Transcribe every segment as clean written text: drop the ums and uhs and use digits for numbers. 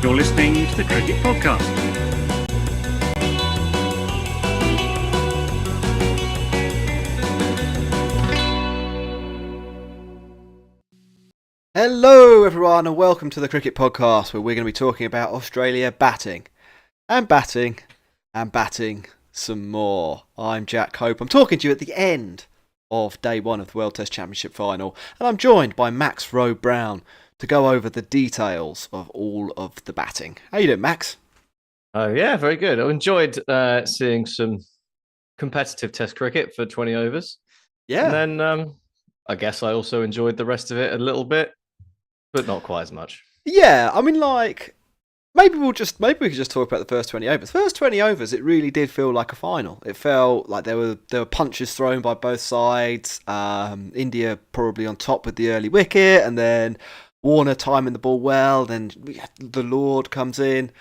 You're listening to the Cricket Podcast. Hello everyone and welcome to the Cricket Podcast, where we're going to be talking about Australia batting and batting and batting some more. I'm Jack Hope. I'm talking to you at the end of day one of the World Test Championship final, and I'm joined by Max Rowe-Brown to go over the details of all of the batting. How you doing, Max? Oh yeah, very good. I enjoyed seeing some competitive Test cricket for 20 overs. Yeah. And then I guess I also enjoyed the rest of it a little bit, but not quite as much. Yeah, I mean, like, maybe we could just talk about the first 20 overs. First 20 overs, it really did feel like a final. It felt like there were punches thrown by both sides. India probably on top with the early wicket, and then Warner timing the ball well. Then the Lord comes in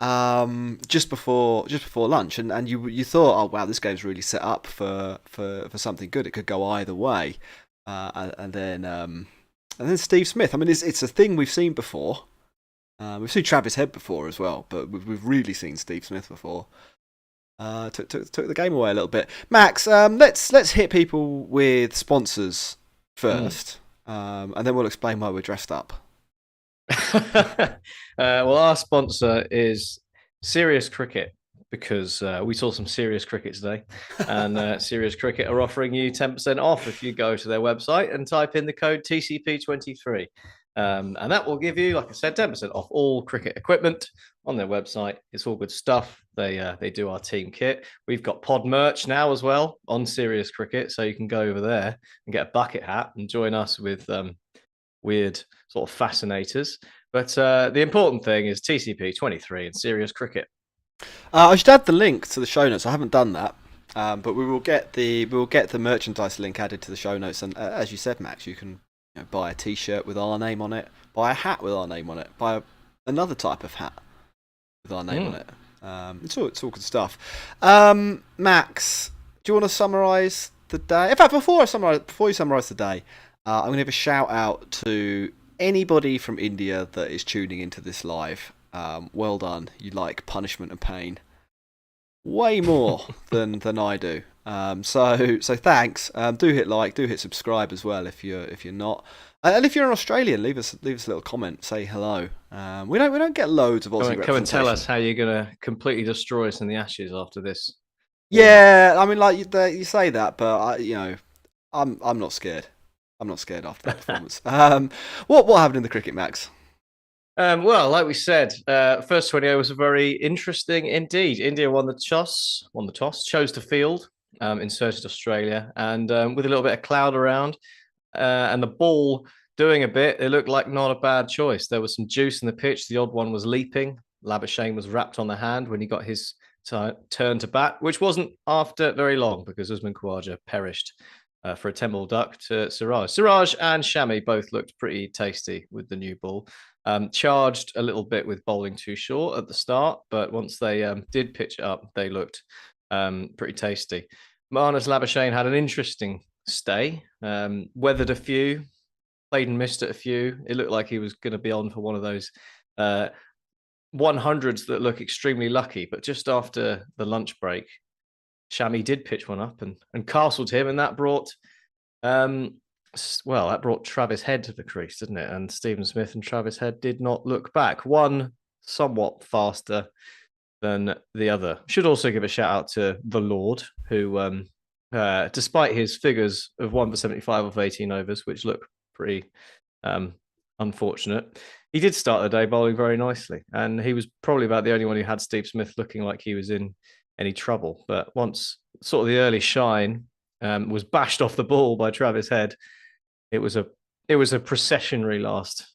just before lunch, and you thought, oh wow, this game's really set up for something good. It could go either way, and then Steve Smith. I mean, it's a thing we've seen before. We've seen Travis Head before as well, but we've really seen Steve Smith before. Took the game away a little bit. Max, let's hit people with sponsors first, and then we'll explain why we're dressed up. Well, our sponsor is Serious Cricket, because we saw some serious cricket today, and Serious Cricket are offering you 10% off if you go to their website and type in the code TCP23. And that will give you, like I said, 10% off all cricket equipment on their website. It's all good stuff. They do our team kit. We've got pod merch now as well on Serious Cricket, so you can go over there and get a bucket hat and join us with weird sort of fascinators. But the important thing is TCP23 and Serious Cricket. I should add the link to the show notes. I haven't done that, but we will get the merchandise link added to the show notes. And as you said, Max, you can buy a T-shirt with our name on it, buy a hat with our name on it, buy another type of hat with our name on it. It's all good stuff. Max, do you want to summarise the day? In fact, before you summarise the day, I'm going to give a shout out to anybody from India that is tuning into this live. Well done. You like punishment and pain way more than I do. So thanks. Do hit like, do hit subscribe as well if you're not. And if you're an Australian, leave us a little comment. Say hello. We don't get loads of Aussie representation. Come and tell us how you're going to completely destroy us in the Ashes after this. Yeah, I mean, like you say that, but I'm not scared. I'm not scared after that performance. What happened in the cricket, Max? Well, like we said, first 20 overs were very interesting indeed. India won the toss, chose to field, inserted Australia, and with a little bit of cloud around, and the ball doing a bit, it looked like not a bad choice. There was some juice in the pitch. The odd one was leaping. Labuschagne was wrapped on the hand when he got his turn to bat, which wasn't after very long because Usman Khawaja perished for a 10-ball duck to Siraj. Siraj and Shami both looked pretty tasty with the new ball. Charged a little bit with bowling too short at the start, but once they did pitch it up, they looked pretty tasty. Marnus Labuschagne had an interesting stay, weathered a few, played and missed at a few. It looked like he was going to be on for one of those 100s that look extremely lucky, but just after the lunch break, Shami did pitch one up and castled him, and that brought Travis Head to the crease, didn't it? And Stephen Smith and Travis Head did not look back. One somewhat faster than the other. Should also give a shout out to the Lord, who, despite his figures of 1 for 75 off 18 overs, which look pretty unfortunate, he did start the day bowling very nicely. And he was probably about the only one who had Steve Smith looking like he was in any trouble. But once sort of the early shine was bashed off the ball by Travis Head, it was a processionary last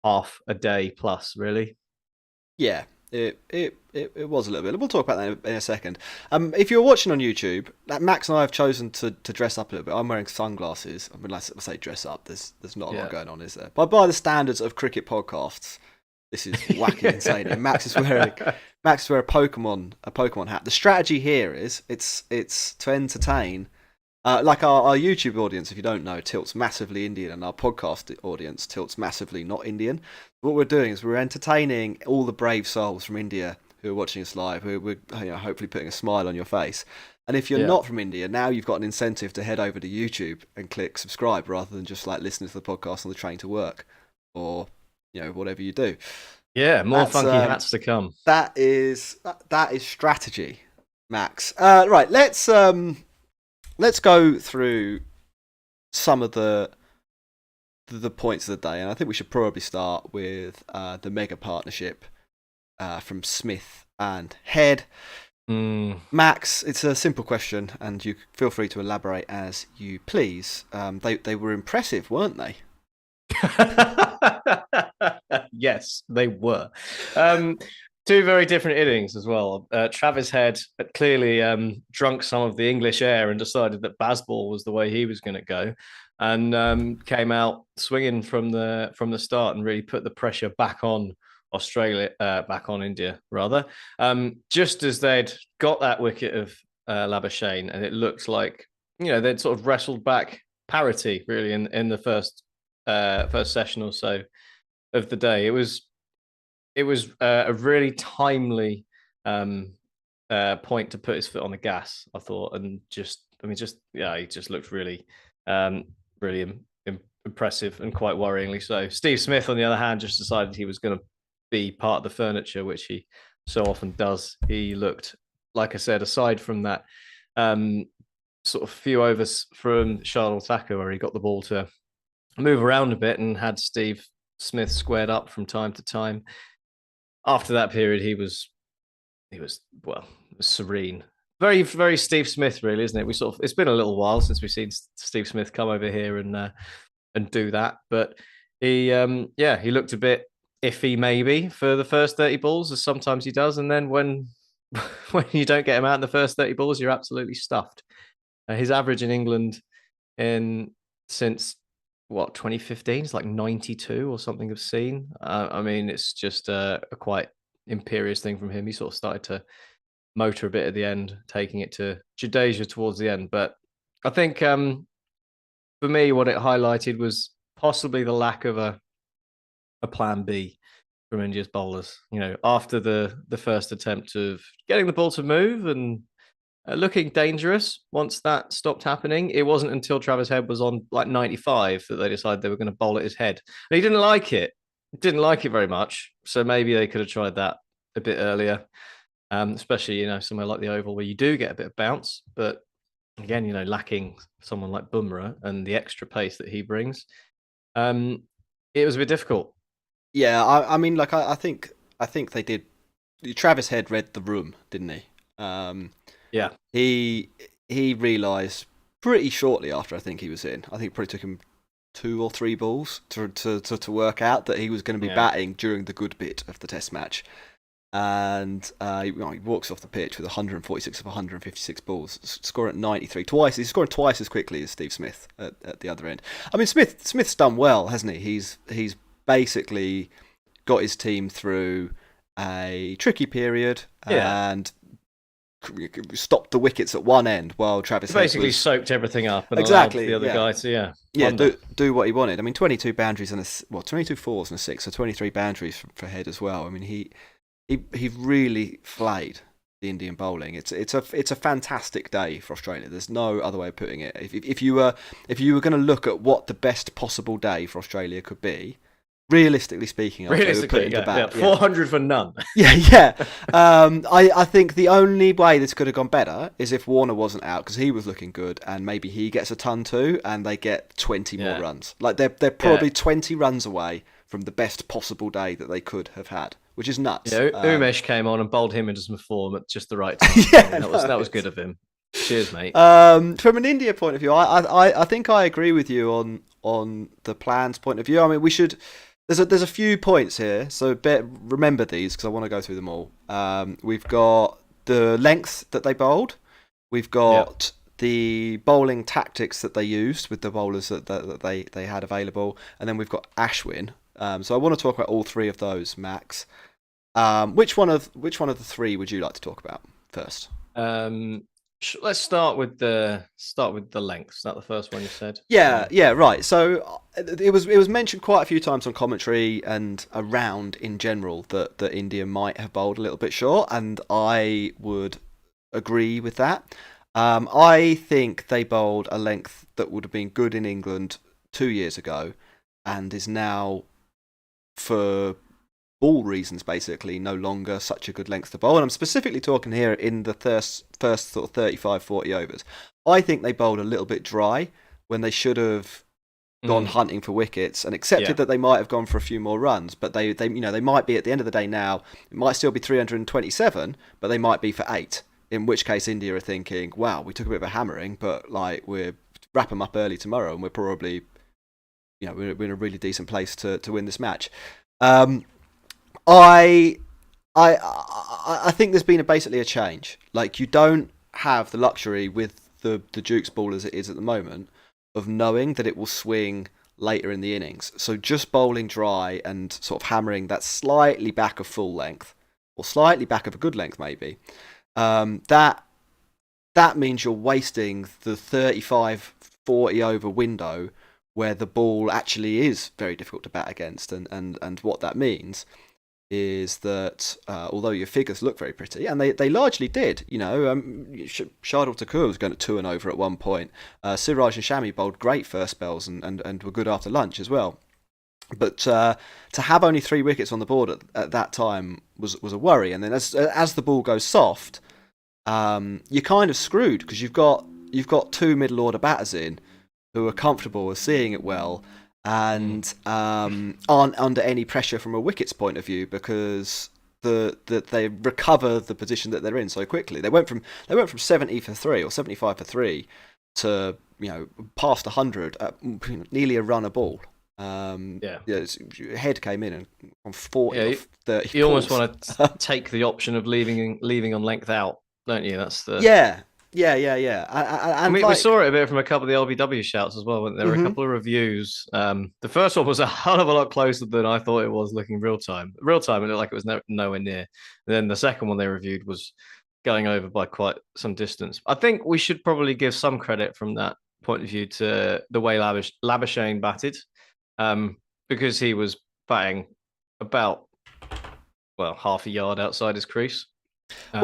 half a day plus, really. Yeah, it was a little bit. We'll talk about that in a second. If you're watching on YouTube, Max and I have chosen to dress up a little bit. I'm wearing sunglasses. I mean, let's say dress up. There's not a lot going on, is there? But by the standards of cricket podcasts, this is wacky insane. And Max is wearing a Pokemon hat. The strategy here is it's to entertain Like our YouTube audience, if you don't know, tilts massively Indian, and our podcast audience tilts massively not Indian. What we're doing is we're entertaining all the brave souls from India who are watching us live, who we're hopefully putting a smile on your face. And if you're Yeah. not from India, now you've got an incentive to head over to YouTube and click subscribe rather than just like listening to the podcast on the train to work, or whatever you do. Yeah, more That's, funky hats to come. That is strategy, Max. Right, let's go through some of the points of the day, and I think we should probably start with the mega partnership from Smith and Head. Max, it's a simple question, and you feel free to elaborate as you please. They were impressive, weren't they? Yes, they were. Two very different innings as well. Travis Head had clearly drunk some of the English air and decided that Bazball was the way he was going to go, and came out swinging from the start and really put the pressure back on Australia, back on India rather. Just as they'd got that wicket of Labuschagne, and it looked like they'd sort of wrestled back parity really in the first session or so of the day. It was a really timely point to put his foot on the gas, I thought, and he just looked really really impressive and quite worryingly so. Steve Smith, on the other hand, just decided he was going to be part of the furniture, which he so often does. He looked, like I said, aside from that sort of few overs from Shardul Thakur where he got the ball to move around a bit and had Steve Smith squared up from time to time. After that period, he was serene. Very, very Steve Smith, really, isn't it? It's been a little while since we've seen Steve Smith come over here and do that, but he looked a bit iffy maybe for the first 30 balls, as sometimes he does, and then when you don't get him out in the first 30 balls, you're absolutely stuffed. His average in England since 2015 is like 92 or something obscene. I mean, it's just a quite imperious thing from him. He sort of started to motor a bit at the end, taking it to Jadeja towards the end. But I think for me, what it highlighted was possibly the lack of a plan B from India's bowlers. After the first attempt of getting the ball to move and looking dangerous, once that stopped happening, it wasn't until Travis Head was on like 95 that they decided they were going to bowl at his head. And he didn't like it. Didn't like it very much. So maybe they could have tried that a bit earlier, especially, somewhere like the Oval where you do get a bit of bounce. But again, lacking someone like Bumrah and the extra pace that he brings, it was a bit difficult. Yeah, I mean, like I think they did. Travis Head read the room, didn't he? Yeah, he realised pretty shortly after I think he was in. I think it probably took him 2 or 3 balls to work out that he was going to be batting during the good bit of the Test match, and he walks off the pitch with 146 of 156 balls, scoring at 93 twice. He's scoring twice as quickly as Steve Smith at the other end. I mean, Smith's done well, hasn't he? He's basically got his team through a tricky period and stopped the wickets at one end while Travis basically soaked everything up and exactly allowed the other guy to do what he wanted. I mean, 22 boundaries and 22 fours and a 6, so 23 boundaries for Head as well. I mean, he really flayed the Indian bowling. It's a fantastic day for Australia. There's no other way of putting it. If you were going to look at what the best possible day for Australia could be, realistically speaking, 400 for none. Yeah. I think the only way this could have gone better is if Warner wasn't out, because he was looking good, and maybe he gets a ton too, and they get 20 more runs. Like they're probably 20 runs away from the best possible day that they could have had, which is nuts. Umesh came on and bowled him into some form at just the right time. That was good of him. Cheers, mate. From an India point of view, I think I agree with you on the plans point of view. I mean, we should. There's a few points here, so remember these because I want to go through them all. We've got the length that they bowled. We've got the bowling tactics that they used with the bowlers that they had available, and then we've got Ashwin. So I want to talk about all 3 of those, Max. Which one of the 3 would you like to talk about first? Let's start with the length. Is that the first one you said? Yeah, right. So it was mentioned quite a few times on commentary and around in general that India might have bowled a little bit short, and I would agree with that. I think they bowled a length that would have been good in England 2 years ago, and is now, for ball reasons, basically no longer such a good length to bowl. And I'm specifically talking here in the first sort of 35, 40 overs. I think they bowled a little bit dry when they should have gone hunting for wickets and accepted that they might have gone for a few more runs, but they might be, at the end of the day now, it might still be 327, but they might be for 8. In which case India are thinking, wow, we took a bit of a hammering, but like we're wrap them up early tomorrow and we're probably, we're in a really decent place to win this match. I think there's been basically a change. Like, you don't have the luxury with the Duke's ball as it is at the moment of knowing that it will swing later in the innings. So just bowling dry and sort of hammering that slightly back of full length, or slightly back of a good length maybe, that means you're wasting the 35, 40 over window where the ball actually is very difficult to bat against. And what that means is that although your figures look very pretty, and they largely did, Shardul Thakur was going to 2 and over at one point. Siraj and Shami bowled great first spells and were good after lunch as well. But to have only 3 wickets on the board at that time was a worry. And then as the ball goes soft, you're kind of screwed, because you've got 2 middle order batters in who are comfortable with seeing it well and aren't under any pressure from a wickets point of view, because they recover the position that they're in so quickly. They went from 70 for 3 or 75 for 3 to past 100 at nearly a run a ball. Head came in and on 40 30. You almost want to take the option of leaving on length out, don't you? That's the Yeah. And we saw it a bit from a couple of the LBW shouts as well. When there were a couple of reviews. The first one was a hell of a lot closer than I thought it was looking real time. It looked like it was nowhere near. And then the second one they reviewed was going over by quite some distance. I think we should probably give some credit from that point of view to the way Labuschagne batted, because he was batting about half a yard outside his crease. And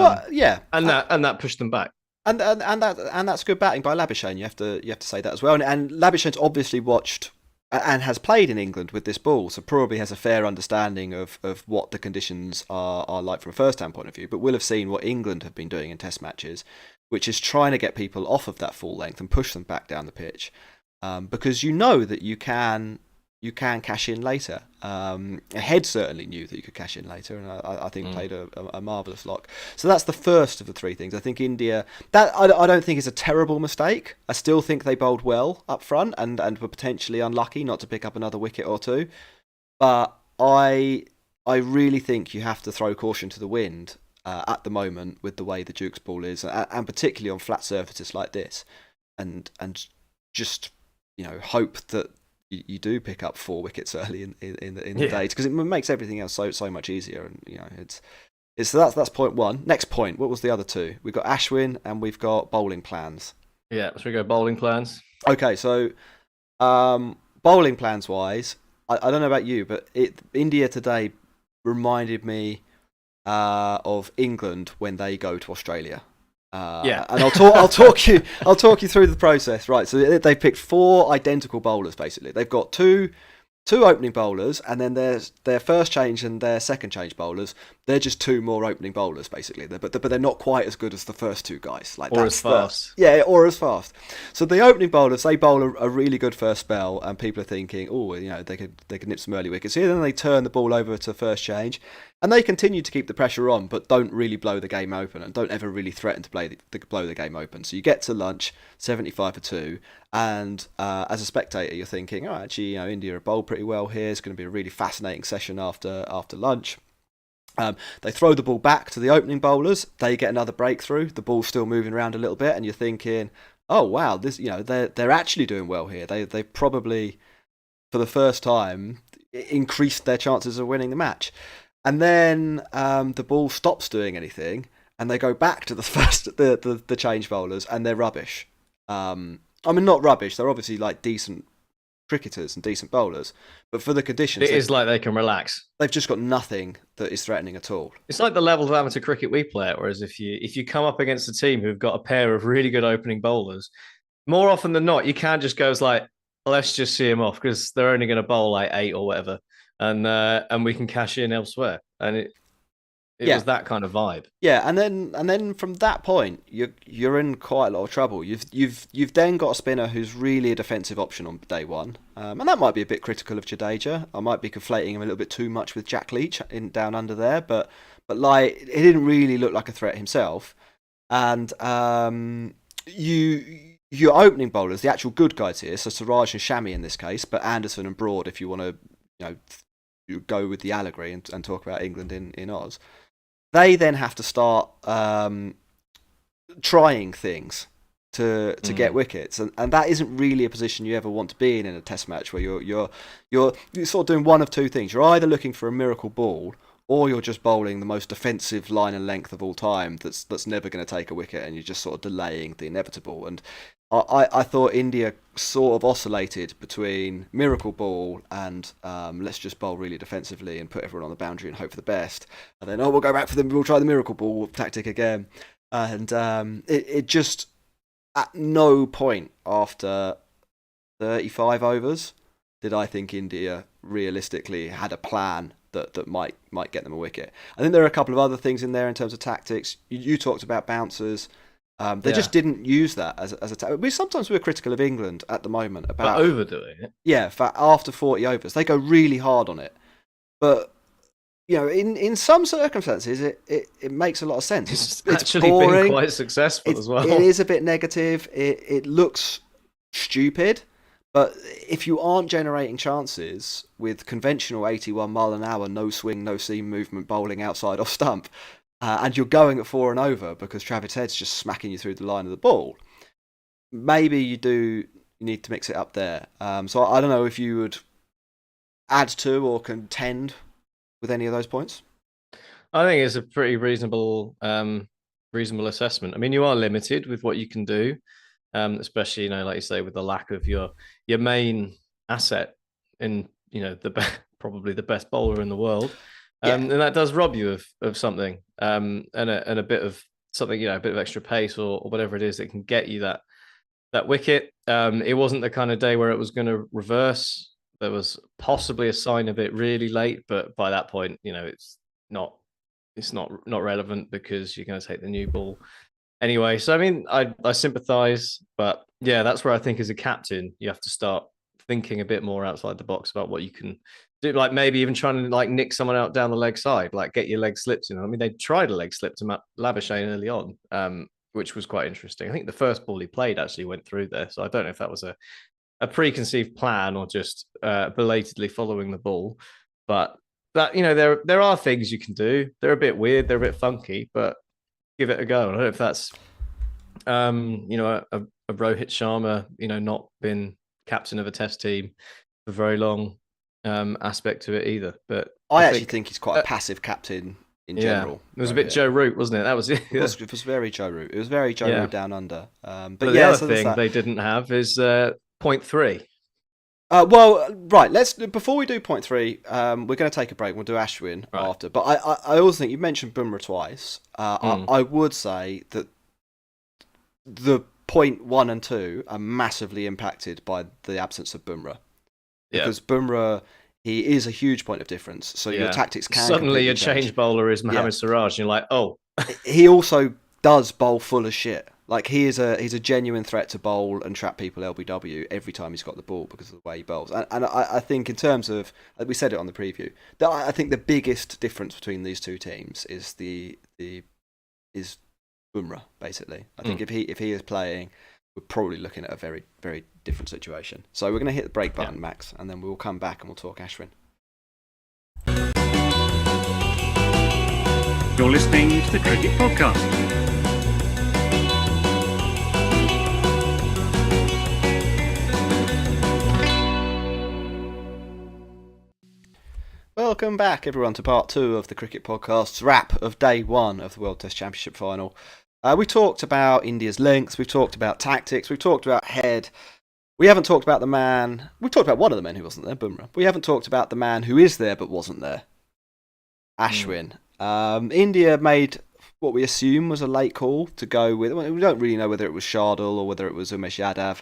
that pushed them back. And that's good batting by Labuschagne. You have to say that as well. And Labuschagne's obviously watched and has played in England with this ball, so probably has a fair understanding of what the conditions are like from a first-hand point of view. But will have seen what England have been doing in Test matches, which is trying to get people off of that full length and push them back down the pitch, because you know that you can cash in later. Head certainly knew that you could cash in later, and I think played a marvellous lock. So that's the first of the 3 things. I think India, that I don't think is a terrible mistake. I still think they bowled well up front and were potentially unlucky not to pick up another wicket or 2. But I really think you have to throw caution to the wind at the moment with the way the Duke's ball is, and particularly on flat surfaces like this, and just hope that you do pick up 4 wickets early in the day, because it makes everything else so much easier. And so that's point 1. Next point, what was the other 2? We've got Ashwin and we've got bowling plans. Yeah, so we go bowling plans. Okay, so bowling plans wise, I don't know about you, but India today reminded me of England when they go to Australia. And I'll talk you through the process. Right, so they picked 4 identical bowlers basically. They've got two opening bowlers, and then there's their first change and their second change bowlers. They're just 2 more opening bowlers basically. But they're not quite as good as the first 2 guys. Or as fast. Or as fast. So the opening bowlers, they bowl a really good first spell, and people are thinking, they could nip some early wickets here. Then they turn the ball over to first change. And they continue to keep the pressure on, but don't really blow the game open, and don't ever really threaten to blow the game open. So you get to lunch, 75 for 2, and as a spectator, you're thinking, actually, India are bowled pretty well here. It's going to be a really fascinating session after lunch. They throw the ball back to the opening bowlers. They get another breakthrough. The ball's still moving around a little bit, and you're thinking, oh wow, this, they're actually doing well here. They probably, for the first time, increased their chances of winning the match. And then the ball stops doing anything, and they go back to the first the change bowlers, and they're rubbish. I mean, not rubbish. They're obviously like decent cricketers and decent bowlers, but for the conditions, It is like they can relax. They've just got nothing that is threatening at all. It's like the level of amateur cricket we play at. Whereas if you come up against a team who've got a pair of really good opening bowlers, more often than not, you can't just go like, let's just see them off because they're only going to bowl like 8 or whatever, and we can cash in elsewhere. And it was that kind of vibe. Yeah, and then from that point, you're in quite a lot of trouble. You've then got a spinner who's really a defensive option on day one, and that might be a bit critical of Jadeja. I might be conflating him a little bit too much with Jack Leach in down under there, but like he didn't really look like a threat himself. And your opening bowlers, the actual good guys here, so Siraj and Shami in this case, but Anderson and Broad if you want to you go with the allegory and talk about England in Oz. They then have to start trying things to get wickets, and that isn't really a position you ever want to be in a Test match where you're sort of doing one of two things. You're either looking for a miracle ball, or you're just bowling the most defensive line and length of all time that's never going to take a wicket, and you're just sort of delaying the inevitable. And I thought India sort of oscillated between miracle ball and let's just bowl really defensively and put everyone on the boundary and hope for the best. And then, we'll go back for we'll try the miracle ball tactic again. And it just, at no point after 35 overs did I think India realistically had a plan that might get them a wicket. I think there are a couple of other things in there in terms of tactics. You talked about bouncers. They just didn't use that as a tactic. Sometimes we're critical of England at the moment about but overdoing it. Yeah, after 40 overs, they go really hard on it. But in some circumstances, it makes a lot of sense. It's it's actually boring. been quite successful as well. It is a bit negative. It looks stupid. But if you aren't generating chances with conventional 81 mile an hour, no swing, no seam movement bowling outside off stump, and you're going at 4 and over because Travis Head's just smacking you through the line of the ball, maybe you need to mix it up there. So I don't know if you would add to or contend with any of those points. I think it's a pretty reasonable assessment. I mean, you are limited with what you can do. Especially, like you say, with the lack of your main asset in, probably the best bowler in the world. And that does rob you of something, and a bit of something, a bit of extra pace or whatever it is that can get you that wicket. It wasn't the kind of day where it was going to reverse. There was possibly a sign of it really late, but by that point, it's not relevant because you're going to take the new ball. Anyway, so I mean, I sympathise, but yeah, that's where I think as a captain, you have to start thinking a bit more outside the box about what you can do. Like maybe even trying to like nick someone out down the leg side, like get your leg slips in. I mean, they tried a leg slip to Labuschagne early on, which was quite interesting. I think the first ball he played actually went through there, so I don't know if that was a preconceived plan or just belatedly following the ball. But that there are things you can do. They're a bit weird, they're a bit funky, but give it a go. I don't know if that's, a Rohit Sharma, not been captain of a Test team for very long aspect to it either. But I actually think he's quite a passive captain in general. It was a bit Joe Root, wasn't it? That was it. It was very Joe Root. It was very Joe Root down under. But the other thing they didn't have is 0.3. Right. Before we do point 3, we're going to take a break. We'll do Ashwin after. But I also think you mentioned Bumrah twice. I would say that the point 1 and 2 are massively impacted by the absence of Bumrah. Because Bumrah, he is a huge point of difference. So your tactics can suddenly your change bowler is Mohammad Siraj. And you're like, oh. He also does bowl full of shit. Like he's a genuine threat to bowl and trap people LBW every time he's got the ball because of the way he bowls. And I think in terms of, we said it on the preview, that I think the biggest difference between these two teams is is Bumrah basically. I think if he is playing, we're probably looking at a very very different situation. So we're going to hit the break button, Max, and then we'll come back and we'll talk Ashwin. You're listening to the Cricket Podcast. Welcome back, everyone, to part 2 of the Cricket Podcast's wrap of day 1 of the World Test Championship final. We talked about India's lengths, we've talked about tactics, we've talked about head. We haven't talked about the man. We've talked about one of the men who wasn't there, Bumrah. We haven't talked about the man who is there but wasn't there, Ashwin. India made what we assume was a late call to go with. We don't really know whether it was Shardul or whether it was Umesh Yadav.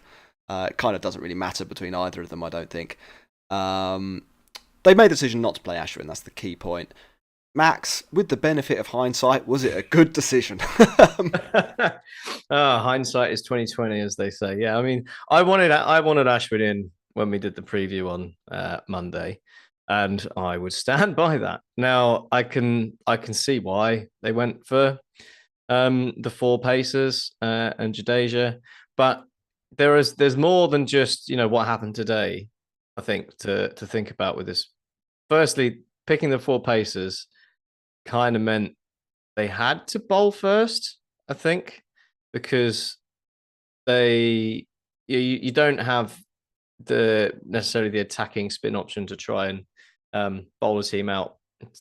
It kind of doesn't really matter between either of them, I don't think. They made the decision not to play Ashwin. That's the key point. Max, with the benefit of hindsight, was it a good decision? Hindsight is 2020, as they say. Yeah, I mean, I wanted Ashwin in when we did the preview on Monday, and I would stand by that. Now I can see why they went for the 4 pacers and Jadeja, but there's more than just what happened today. I think to think about with this. Firstly, picking the 4 pacers kind of meant they had to bowl first, I think, because you don't have necessarily the attacking spin option to try and bowl a team out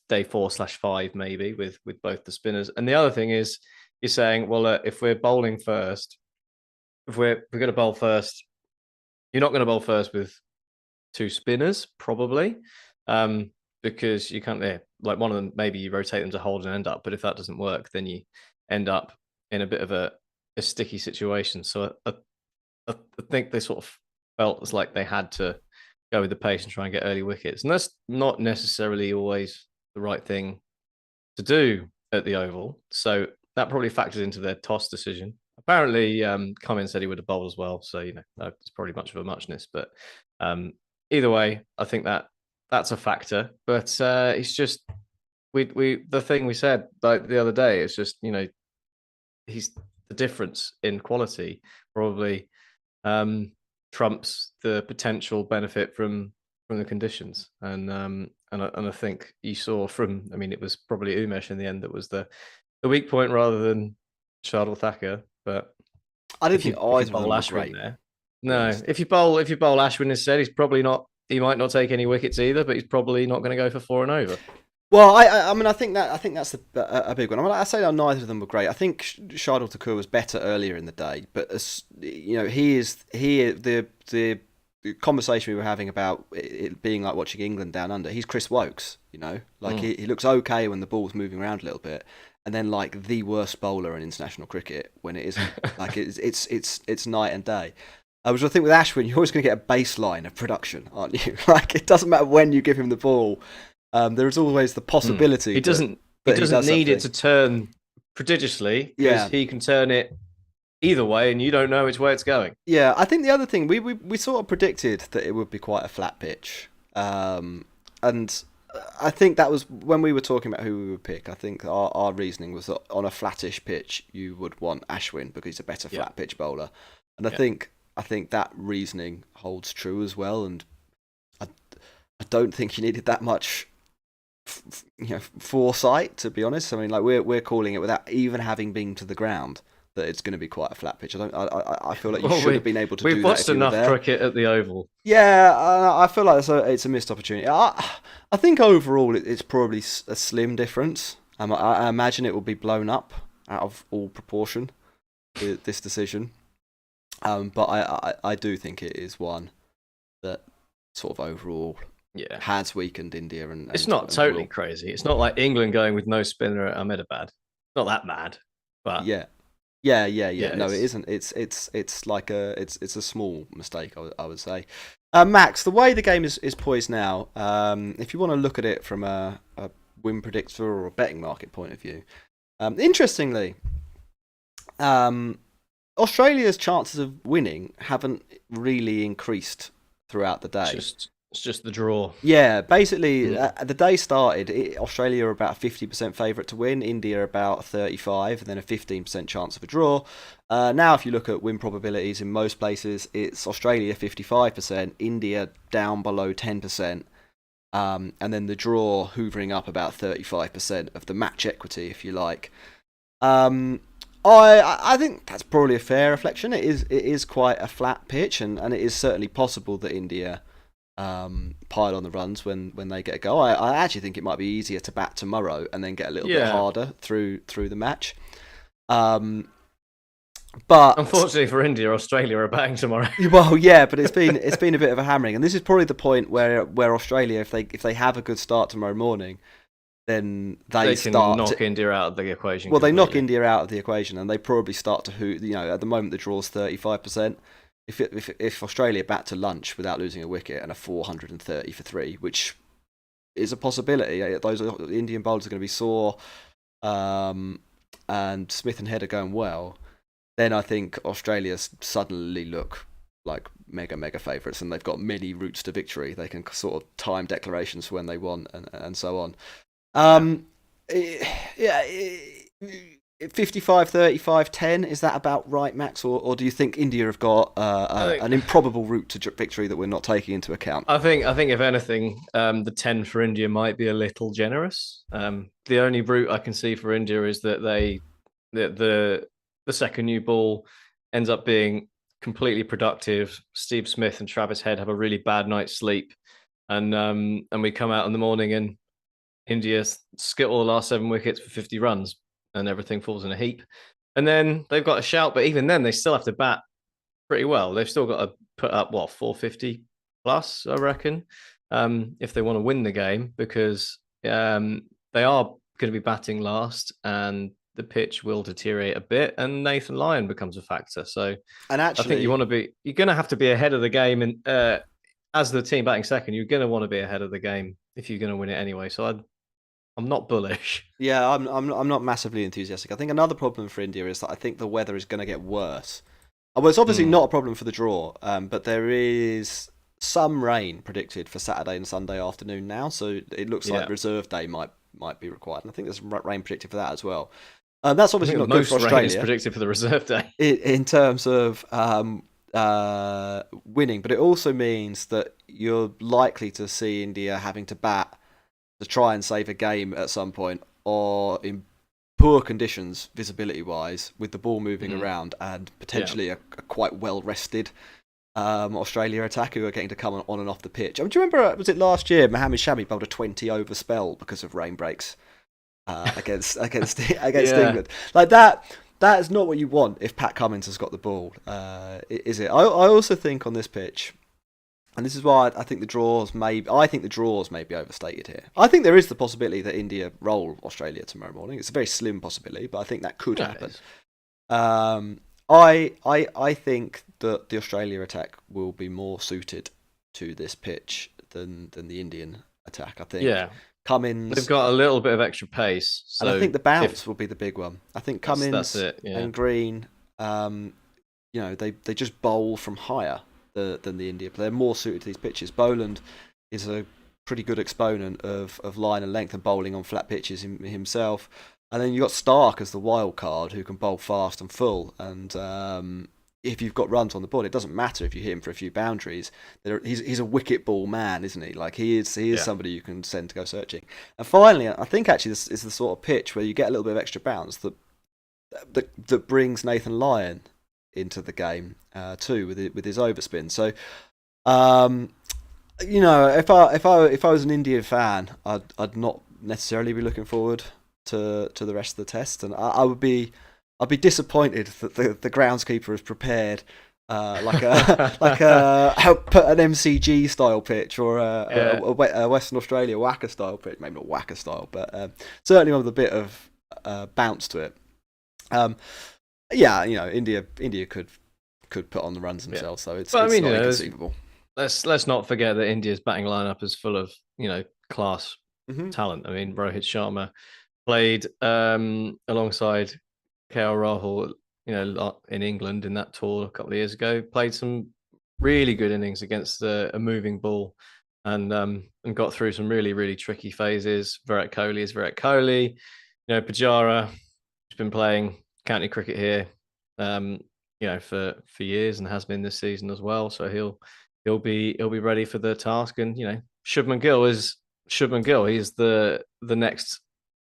day 4/5 maybe with both the spinners. And the other thing is you're saying, well, if we're bowling first, if we're going to bowl first, you're not going to bowl first with 2 spinners probably. Because you can't, like one of them, maybe you rotate them to hold and end up, but if that doesn't work, then you end up in a bit of a sticky situation. So I think they sort of felt as like they had to go with the pace and try and get early wickets. And that's not necessarily always the right thing to do at the Oval. So that probably factored into their toss decision. Apparently, Cummins said he would have bowled as well. So, it's probably much of a muchness. But either way, I think that's a factor, but it's just the thing we said like the other day. It's just he's the difference in quality probably trumps the potential benefit from the conditions, and I think you saw from. I mean, it was probably Umesh in the end that was the weak point rather than Shardul Thakur. But I didn't think either of them were great. There. No, if you bowl Ashwin instead, he's probably not. He might not take any wickets either, but he's probably not going to go for 4 and over. Well, I mean, I think that's a big one. I mean, I say that neither of them were great. I think Shardul Thakur was better earlier in the day, but the conversation we were having about it being like watching England down under. He's Chris Wokes, he looks okay when the ball's moving around a little bit, and then like the worst bowler in international cricket when it isn't. Like it's night and day. Which I think with Ashwin, you're always going to get a baseline of production, aren't you? Like it doesn't matter when you give him the ball. There is always the possibility. He doesn't need it to turn prodigiously because he can turn it either way, and you don't know which way it's going. Yeah, I think the other thing we sort of predicted that it would be quite a flat pitch, and I think that was when we were talking about who we would pick. I think our reasoning was that on a flattish pitch you would want Ashwin because he's a better flat pitch bowler, and I think that reasoning holds true as well, and I don't think you needed that much, foresight, to be honest. I mean, like we're calling it without even having been to the ground that it's going to be quite a flat pitch. I feel like you should have been able to do that. We've watched enough cricket at the Oval. Yeah, I feel like it's a missed opportunity. I think overall it's probably a slim difference. I imagine it will be blown up out of all proportion, this decision. But I do think it is one that sort of overall has weakened India. And it's not totally crazy. It's not like England going with no spinner at Ahmedabad. Not that mad, but yeah. No, it isn't. It's like it's a small mistake, I would say. Max, the way the game is poised now, if you want to look at it from a win predictor or a betting market point of view, interestingly, Australia's chances of winning haven't really increased throughout the day. It's just the draw. Yeah, basically, the day started, Australia are about 50% favourite to win, India about 35%, and then a 15% chance of a draw. Now, if you look at win probabilities in most places, it's Australia 55%, India down below 10%, and then the draw hoovering up about 35% of the match equity, if you like. I think that's probably a fair reflection. It is quite a flat pitch, and it is certainly possible that India pile on the runs when they get a go. I actually think it might be easier to bat tomorrow and then get a little bit harder through the match. But unfortunately for India, Australia are batting tomorrow. Well, yeah, but it's been a bit of a hammering, and this is probably the point where Australia, if they have a good start tomorrow morning, then they can start knock India out of the equation. Well, completely. They knock India out of the equation, and they probably start to hoot. At the moment the draw's 35%. If Australia bat to lunch without losing a wicket and a 430 for 3, which is a possibility, those Indian bowlers are going to be sore, and Smith and Head are going well, then I think Australia suddenly look like mega favourites, and they've got many routes to victory. They can sort of time declarations when they want, and so on. 55-35-10, is that about right, Max? Or do you think India have got an improbable route to victory that we're not taking into account? I think if anything, the 10 for India might be a little generous. The only route I can see for India is that the second new ball ends up being completely productive. Steve Smith and Travis Head have a really bad night's sleep, and we come out in the morning and India skittle the last 7 wickets for 50 runs, and everything falls in a heap. And then they've got a shout, but even then they still have to bat pretty well. They've still got to put up 450 plus, I reckon, if they want to win the game, because they are going to be batting last, and the pitch will deteriorate a bit, and Nathan Lyon becomes a factor. So, and actually, I think you're going to have to be ahead of the game, and as the team batting second, you're going to want to be ahead of the game if you're going to win it anyway. So I'm not bullish. Yeah, I'm not massively enthusiastic. I think another problem for India is that I think the weather is going to get worse. Well, it's obviously not a problem for the draw, but there is some rain predicted for Saturday and Sunday afternoon now, so it looks like reserve day might be required, and I think there's rain predicted for that as well. That's obviously not good for Australia. Most rain is predicted for the reserve day in terms of winning, but it also means that you're likely to see India having to bat to try and save a game at some point, or in poor conditions visibility-wise, with the ball moving around, and potentially a quite well-rested Australia attack who are getting to come on and off the pitch. I mean, do you remember, was it last year, Mohammed Shami bowled a 20-over spell because of rain breaks against England? Like that is not what you want if Pat Cummins has got the ball, is it? I also think on this pitch, and this is why I think the draws may be overstated here. I think there is the possibility that India roll Australia tomorrow morning. It's a very slim possibility, but I think that could happen. I think that the Australia attack will be more suited to this pitch than the Indian attack. I think Cummins, they've got a little bit of extra pace, so and I think the bounce will be the big one. I think Cummins and Green, they just bowl from higher than the India. They're more suited to these pitches. Boland is a pretty good exponent of line and length and bowling on flat pitches himself. And then you've got Stark as the wild card who can bowl fast and full. And if you've got runs on the board, it doesn't matter if you hit him for a few boundaries. He's a wicket ball man, isn't he? Like he is somebody you can send to go searching. And finally, I think actually this is the sort of pitch where you get a little bit of extra bounce that brings Nathan Lyon into the game too with his overspin. So if I was an Indian fan, I'd not necessarily be looking forward to the rest of the test, and I'd be disappointed that the groundskeeper has prepared like a an MCG style pitch or a Western Australia Wacker style pitch, maybe not Wacker style, but certainly with a bit of bounce to it. India could put on the runs themselves, so it's not inconceivable. Let's not forget that India's batting lineup is full of class talent. I mean, Rohit Sharma played alongside KL Rahul, in England in that tour a couple of years ago. Played some really good innings against a moving ball, and got through some really, really tricky phases. Virat Kohli is Virat Kohli. Pujara has been playing county cricket here, for years, and has been this season as well. So he'll be ready for the task. And Shubman Gill is Shubman Gill. He's the next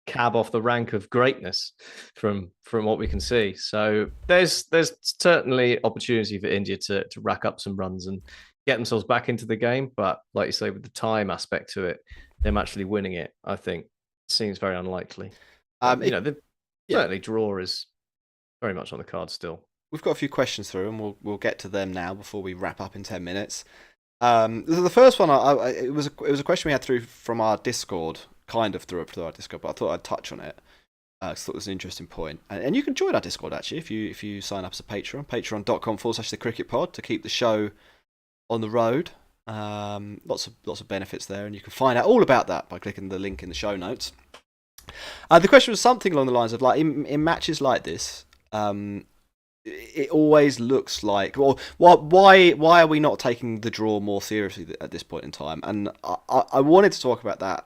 cab off the rank of greatness from what we can see. So there's certainly opportunity for India to rack up some runs, and get themselves back into the game. But like you say, with the time aspect to it, them actually winning it, I think, seems very unlikely. Certainly draw is very much on the card still. We've got a few questions through, and we'll get to them now before we wrap up in 10 minutes. The first one, it was a question we had through from our Discord, kind of through our Discord, but I thought I'd touch on it. I thought it was an interesting point, and you can join our Discord actually if you sign up as a Patreon, patreon.com/the Cricket Pod to keep the show on the road. Lots of benefits there, and you can find out all about that by clicking the link in the show notes. The question was something along the lines of like in matches like this. It always looks like, well, why are we not taking the draw more seriously at this point in time? And I wanted to talk about that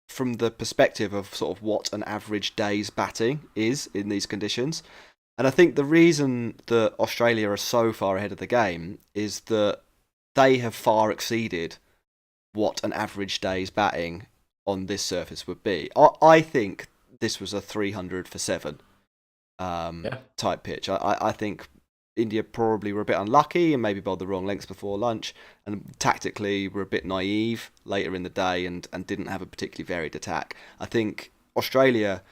from the perspective of sort of what an average day's batting is in these conditions. And I think the reason that Australia are so far ahead of the game is that they have far exceeded what an average day's batting on this surface would be. I think this was a 300 for 7. Type pitch. I think India probably were a bit unlucky and maybe bowled the wrong lengths before lunch, and tactically were a bit naive later in the day and didn't have a particularly varied attack. I think Australia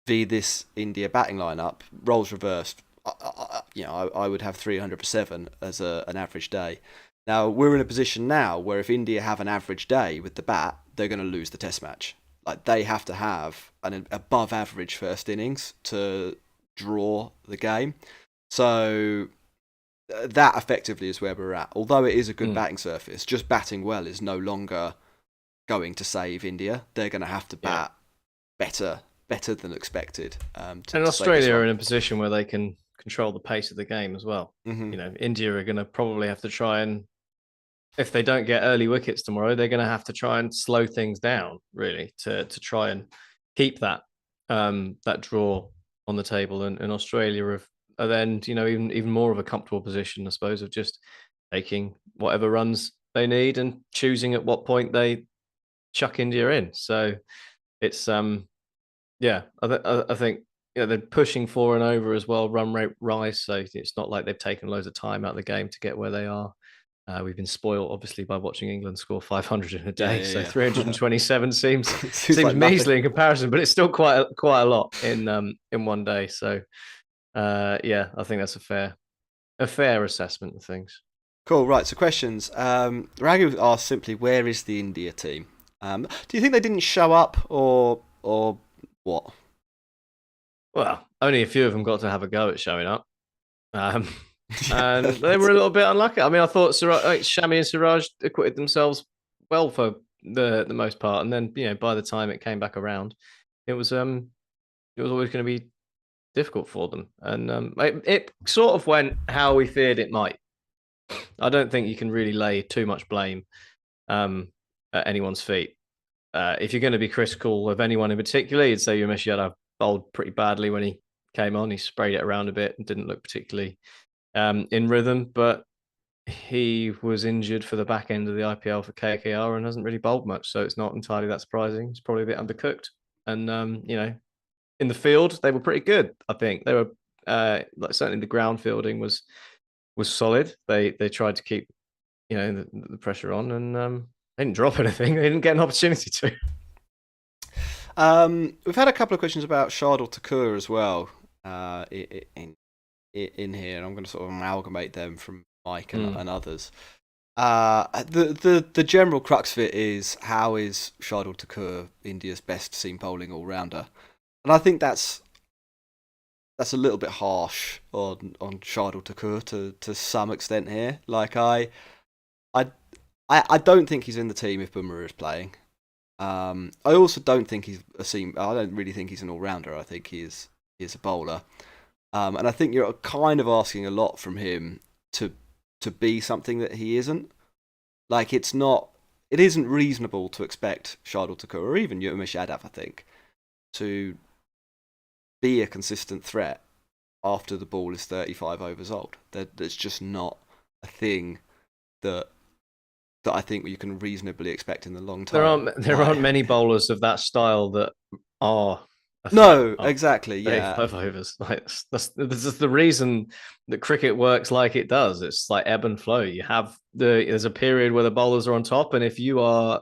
v this India batting lineup, roles reversed. I would have 300 for 7 as an average day. Now we're in a position now where if India have an average day with the bat, they're going to lose the Test match. Like they have to have an above average first innings to draw the game. So that effectively is where we're at. Although it is a good batting surface, just batting well is no longer going to save India. They're going to have to bat better than expected. And Australia are in a position where they can control the pace of the game as well. Mm-hmm. India are going to probably have to try and, if they don't get early wickets tomorrow, they're going to have to try and slow things down really to try and keep that draw on the table, and Australia are then even more of a comfortable position, I suppose, of just taking whatever runs they need and choosing at what point they chuck India in. So it's I think they're pushing 4 and over as well, run rate rise. So it's not like they've taken loads of time out of the game to get where they are. We've been spoiled, obviously, by watching England score 500 in a day. So 327 seems like measly in comparison, but it's still quite a lot in one day. So, I think that's a fair assessment of things. Cool. Right. So questions. Raghu asked simply, where is the India team? Do you think they didn't show up, or what? Well, only a few of them got to have a go at showing up. And they were a little bit unlucky. I mean, I thought Shami and Siraj acquitted themselves well for the most part, and then by the time it came back around, it was always going to be difficult for them, and it sort of went how we feared it might. I don't think you can really lay too much blame at anyone's feet. If you're going to be critical of anyone in particular, you'd say Umesh Yadav bowled pretty badly when he came on. He sprayed it around a bit and didn't look particularly in rhythm, but he was injured for the back end of the IPL for KKR and hasn't really bowled much, so it's not entirely that surprising. He's probably a bit undercooked, and in the field they were pretty good. I think they were certainly the ground fielding was solid. They tried to keep the pressure on, and they didn't drop anything. They didn't get an opportunity to. We've had a couple of questions about Shardul Thakur as well in here, and I'm going to sort of amalgamate them from Mike and others. The general crux of it is, how is Shardul Thakur India's best seam bowling all rounder? And I think that's a little bit harsh on Shardul Thakur to some extent here. Like I don't think he's in the team if Bumrah is playing. I also don't think he's a seam. I don't really think he's an all rounder. I think he is a bowler. And I think you're kind of asking a lot from him to be something that he isn't. Like it isn't reasonable to expect Shardul Thakur or even Umesh Yadav, I think, to be a consistent threat after the ball is 35 overs old. That's just not a thing that I think you can reasonably expect in the long term. There aren't many bowlers of that style that are No, exactly. 35 overs. Like this is the reason that cricket works like it does. It's like ebb and flow. There's a period where the bowlers are on top, and if you are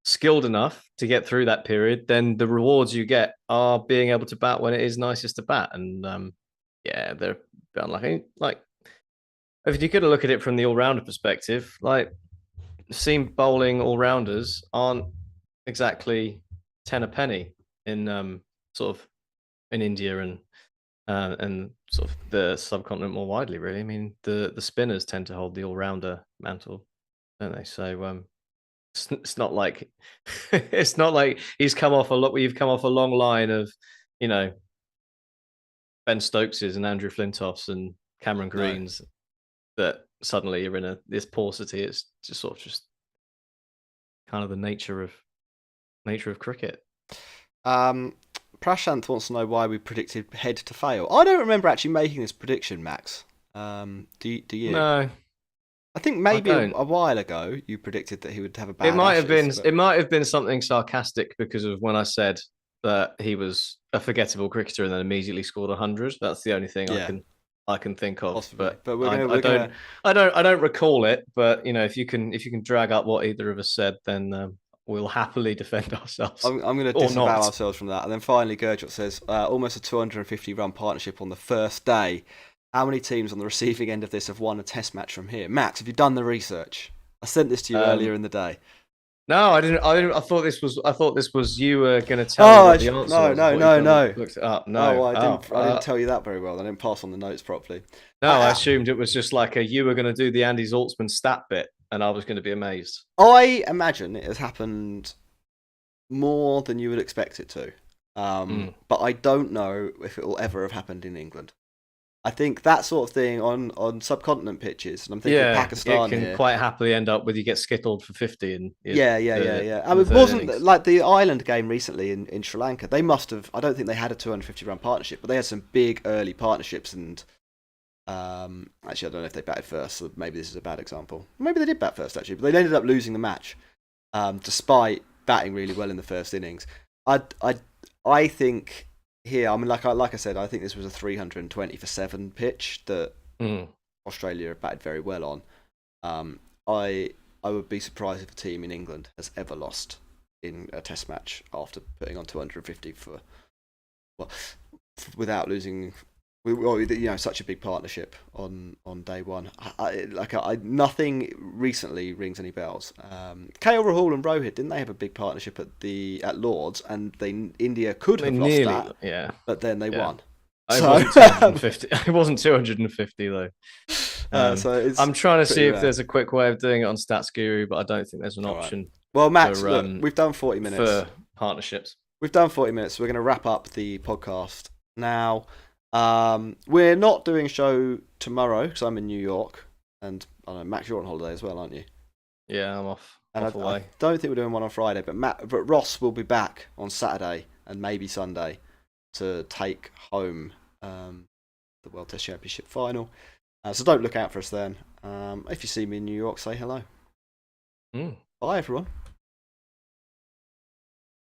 skilled enough to get through that period, then the rewards you get are being able to bat when it is nicest to bat. And they're a bit unlucky. Like if you could look at it from the all-rounder perspective, like seam bowling all-rounders aren't exactly 10 a penny in sort of in India and sort of the subcontinent more widely. Really, I mean the spinners tend to hold the all-rounder mantle, don't they? So it's not like it's not like he's come off a lot. You've come off a long line of, you know, Ben Stokeses and Andrew Flintoffs and Cameron Greens that suddenly you're in this paucity. It's just sort of just kind of the nature of cricket. Prashant wants to know why we predicted Head to fail. I don't remember actually making this prediction, Max. Do you? No. I think maybe a while ago you predicted that he would have a bad. It might have been something sarcastic because of when I said that he was a forgettable cricketer and then immediately scored 100. That's the only thing I can think of. Possibly. But I don't recall it. But you know, if you can drag up what either of us said, then we'll happily defend ourselves. I'm going to disavow ourselves from that. And then finally, Gurjot says almost a 250 run partnership on the first day. How many teams on the receiving end of this have won a test match from here? Max, have you done the research? I sent this to you earlier in the day. No, I didn't. I thought this was you were going to tell me what the answer was. No. Looked it up. No, I didn't tell you that very well. I didn't pass on the notes properly. No, I assumed it was just like you were going to do the Andy Zaltzman stat bit, and I was going to be amazed. I imagine it has happened more than you would expect it to, but I don't know if it will ever have happened in England. I think that sort of thing on subcontinent pitches, and I'm thinking Pakistan it can quite happily end up with you get skittled for 50. And yeah. I mean, it wasn't like the Ireland game recently in Sri Lanka. They must have. I don't think they had a 250 run partnership, but they had some big early partnerships. And actually, I don't know if they batted first. So maybe this is a bad example. Maybe they did bat first actually, but they ended up losing the match despite batting really well in the first innings. I think. Here, I mean, like I said, I think this was a 320 for 7 pitch that Australia batted very well on. I would be surprised if a team in England has ever lost in a Test match after putting on 250 without losing. Such a big partnership on day one. Nothing recently rings any bells. KL Rahul and Rohit, didn't they have a big partnership at Lords, and India could have lost that, but then they won. It wasn't 250. It wasn't 250 though. So I'm trying to see if there's a quick way of doing it on StatsGuru, but I don't think there's an option. Right. Well, Max, look, we've done 40 minutes for partnerships. We've done 40 minutes. We're going to wrap up the podcast now. We're not doing a show tomorrow because I'm in New York, and I don't know, Max, you're on holiday as well, aren't you? Yeah, I'm off. And away. I don't think we're doing one on Friday, but Ross will be back on Saturday and maybe Sunday to take home the World Test Championship final. So don't look out for us then. If you see me in New York, say hello. Bye, everyone.